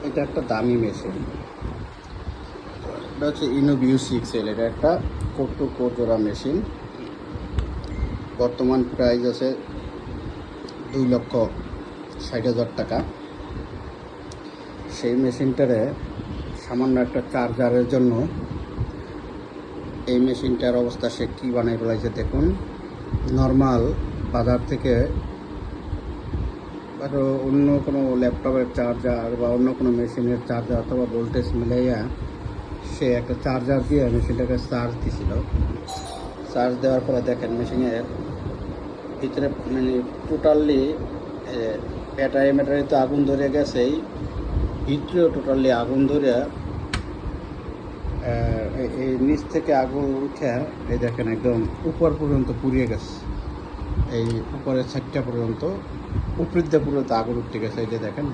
এটা একটা দামি মেশিন। এটা হচ্ছে ইনোভিউ 6L। এটা একটা কোর টু কোর জোড়া মেশিন। বর্তমান প্রাইস আছে 2,60,000 টাকা। সেই মেশিনটারে সামান্য একটা চার্জারের জন্য এই মেশিনটার অবস্থা সে কী বানাই ফেলাইছে দেখুন। নর্মাল বাজার থেকে আরও অন্য কোনো ল্যাপটপের চার্জার বা অন্য কোনো মেশিনের চার্জার অথবা ভোল্টেজ মিলাইয়া সে একটা চার্জার দিয়ে মেশিনটাকে চার্জ দিছিল। চার্জ দেওয়ার পরে দেখেন মেশিনের ভিতরে মানে টোটালি ব্যাটারি তো আগুন ধরে গেছেই, ভিতরেও টোটালি আগুন ধরে এই নিচ থেকে আগুন উঠে এই দেখেন একদম উপর পর্যন্ত পুড়িয়ে গেছে। এই উপরের সাইডটা পর্যন্ত উপরের দিকে পর্যন্ত আগুন উঠতে গেছে। এই যে দেখেন।